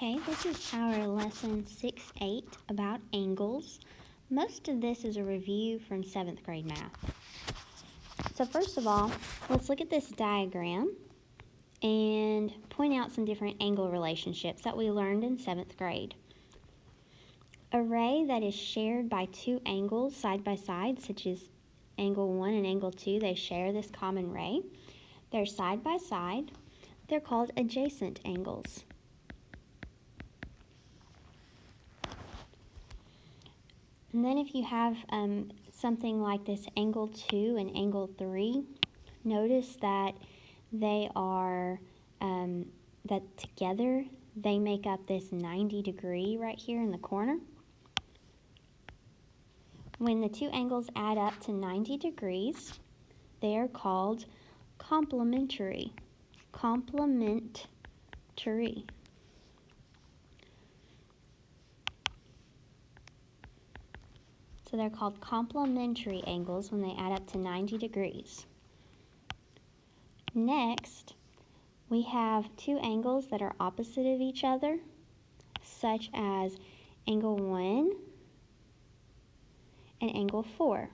Okay, this is our lesson 6-8 about angles. Most of this is a review from 7th grade math. So first of all, let's look at this diagram and point out some different angle relationships that we learned in 7th grade. A ray that is shared by two angles side by side, such as angle 1 and angle 2, they share this common ray. They're side by side. They're called adjacent angles. And then if you have something like this angle 2 and angle 3, notice that they are, that together they make up this 90 degree right here in the corner. When the two angles add up to 90 degrees, they are called complementary. Complementary. So they're called complementary angles when they add up to 90 degrees. Next, we have two angles that are opposite of each other, such as angle 1 and angle 4.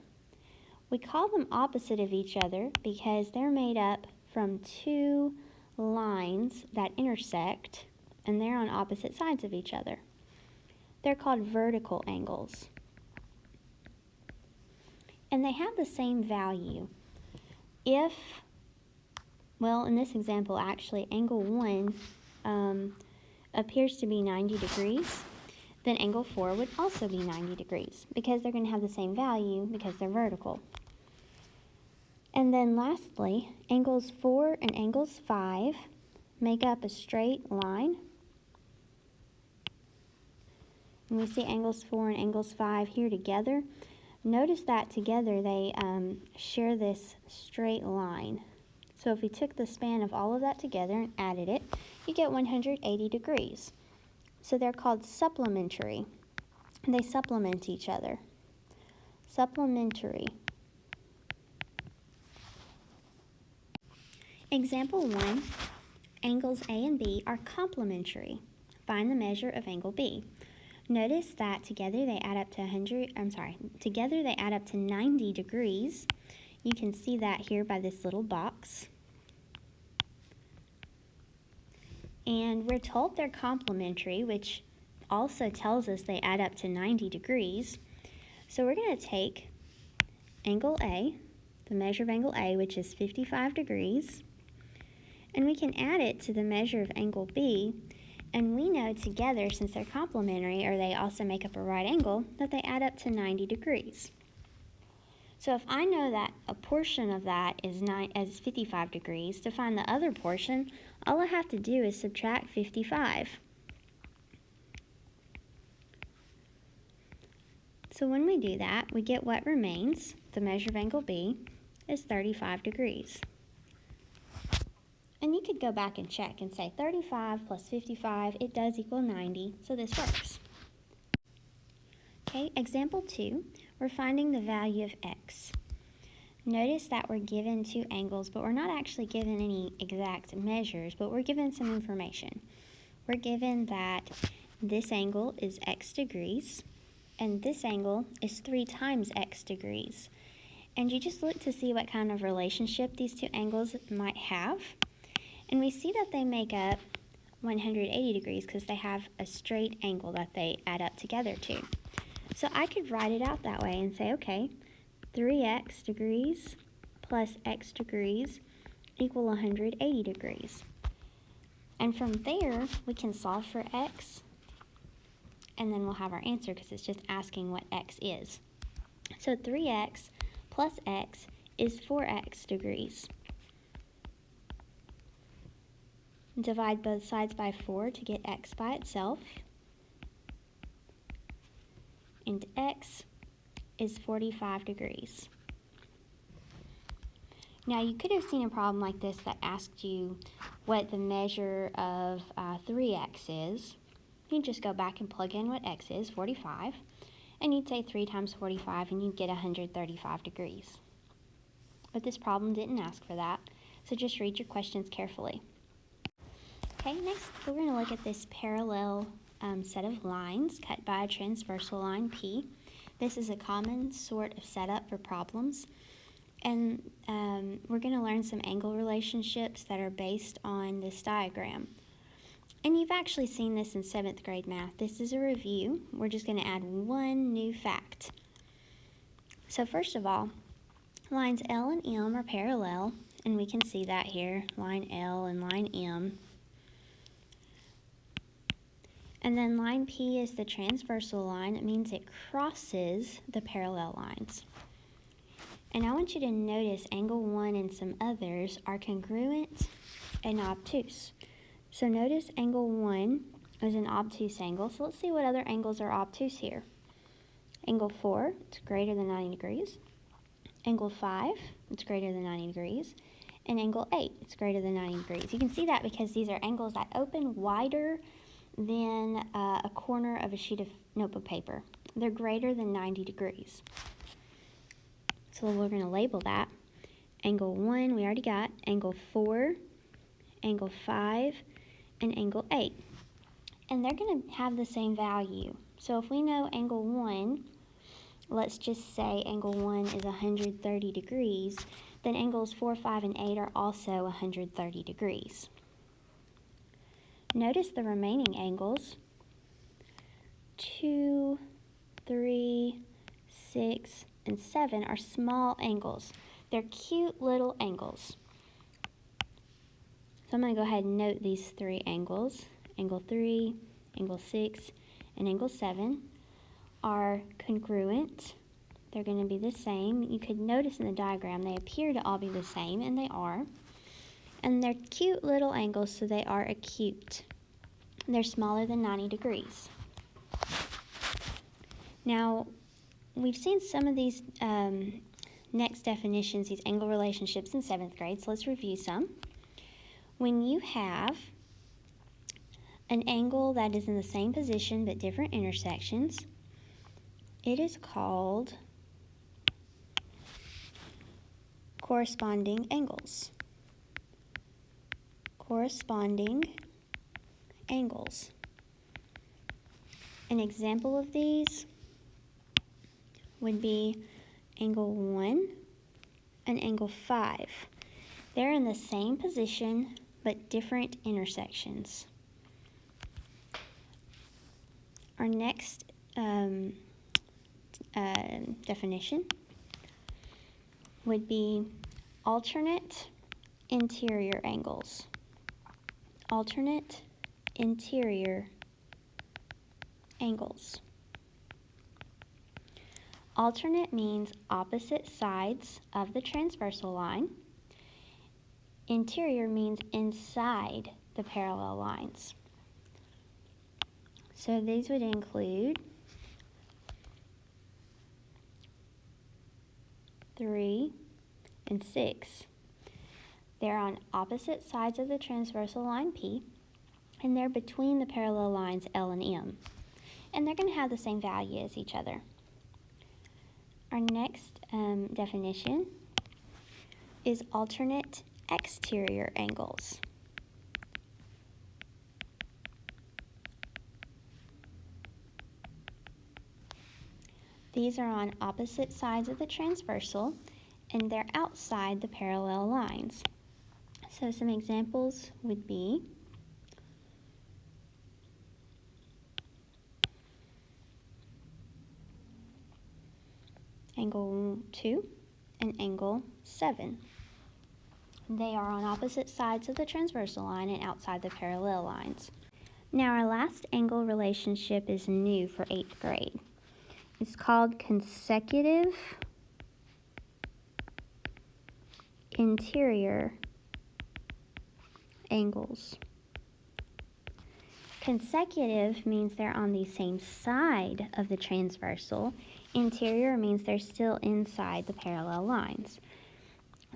We call them opposite of each other because they're made up from two lines that intersect, and they're on opposite sides of each other. They're called vertical angles. And they have the same value. If, well, in this example, actually, angle 1 appears to be 90 degrees, then angle 4 would also be 90 degrees because they're going to have the same value because they're vertical. And then lastly, angles 4 and angles 5 make up a straight line. And we see angles 4 and angles 5 here together. Notice that together they share this straight line. So if we took the span of all of that together and added it, you get 180 degrees. So they're called supplementary. They supplement each other. Supplementary. Example 1, angles A and B are complementary. Find the measure of angle B. Notice that together they add up to 90 degrees. You can see that here by this little box. And we're told they're complementary, which also tells us they add up to 90 degrees. So we're going to take angle A, the measure of angle A, which is 55 degrees, and we can add it to the measure of angle B. And we know together, since they're complementary, or they also make up a right angle, that they add up to 90 degrees. So if I know that a portion of that is 55 degrees, to find the other portion, all I have to do is subtract 55. So when we do that, we get what remains. The measure of angle B is 35 degrees. And you could go back and check and say 35 plus 55, it does equal 90, so this works. Okay, example 2, we're finding the value of x. Notice that we're given two angles, but we're not actually given any exact measures, but we're given some information. We're given that this angle is x degrees, and this angle is 3 times x degrees. And you just look to see what kind of relationship these two angles might have. And we see that they make up 180 degrees because they have a straight angle that they add up together to. So I could write it out that way and say, okay, 3x degrees plus x degrees equal 180 degrees. And from there, we can solve for x, and then we'll have our answer because it's just asking what x is. So 3x plus x is 4x degrees. Divide both sides by 4 to get x by itself. And x is 45 degrees. Now you could have seen a problem like this that asked you what the measure of 3x is. You just go back and plug in what x is, 45, and you'd say 3 times 45 and you'd get 135 degrees. But this problem didn't ask for that, so just read your questions carefully. Okay, next we're going to look at this parallel set of lines cut by a transversal line P. This is a common sort of setup for problems. And we're going to learn some angle relationships that are based on this diagram. And you've actually seen this in 7th grade math. This is a review. We're just going to add one new fact. So first of all, lines L and M are parallel, and we can see that here, line L and line M. And then line P is the transversal line. It means it crosses the parallel lines. And I want you to notice angle 1 and some others are congruent and obtuse. So notice angle 1 is an obtuse angle. So let's see what other angles are obtuse here. Angle 4, it's greater than 90 degrees. Angle 5, it's greater than 90 degrees. And angle 8, it's greater than 90 degrees. You can see that because these are angles that open wider than a corner of a sheet of notebook paper. They're greater than 90 degrees. So we're going to label that. Angle 1, we already got. Angle 4, angle 5, and angle 8. And they're going to have the same value. So if we know angle 1, let's just say angle 1 is 130 degrees, then angles 4, 5, and 8 are also 130 degrees. Notice the remaining angles. 2, 3, 6, and 7 are small angles. They're cute little angles. So I'm going to go ahead and note these 3 angles. Angle 3, angle 6, and angle 7 are congruent. They're going to be the same. You could notice in the diagram they appear to all be the same, and they are. And they're cute little angles, so they are acute. They're smaller than 90 degrees. Now, we've seen some of these next definitions, these angle relationships in 7th grade, so let's review some. When you have an angle that is in the same position but different intersections, it is called corresponding angles. Corresponding angles. An example of these would be angle 1 and angle 5. They're in the same position but different intersections. Our next definition would be alternate interior angles. Alternate interior angles. Alternate means opposite sides of the transversal line. Interior means inside the parallel lines. So these would include 3 and 6. They're on opposite sides of the transversal line P, and they're between the parallel lines L and M. And they're going to have the same value as each other. Our next definition is alternate exterior angles. These are on opposite sides of the transversal, and they're outside the parallel lines. So some examples would be angle 2 and angle 7. They are on opposite sides of the transversal line and outside the parallel lines. Now our last angle relationship is new for 8th grade. It's called consecutive interior angles. Consecutive means they're on the same side of the transversal. Interior means they're still inside the parallel lines.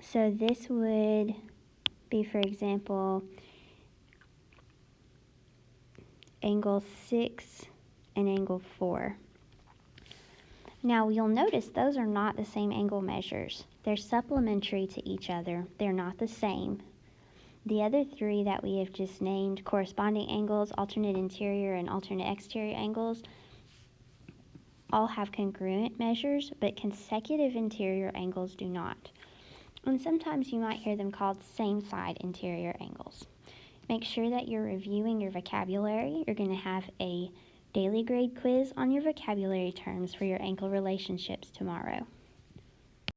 So this would be, for example, angle 6 and angle 4. Now you'll notice those are not the same angle measures. They're supplementary to each other. They're not the same. The other three that we have just named, corresponding angles, alternate interior, and alternate exterior angles, all have congruent measures, but consecutive interior angles do not. And sometimes you might hear them called same-side interior angles. Make sure that you're reviewing your vocabulary. You're going to have a daily grade quiz on your vocabulary terms for your angle relationships tomorrow.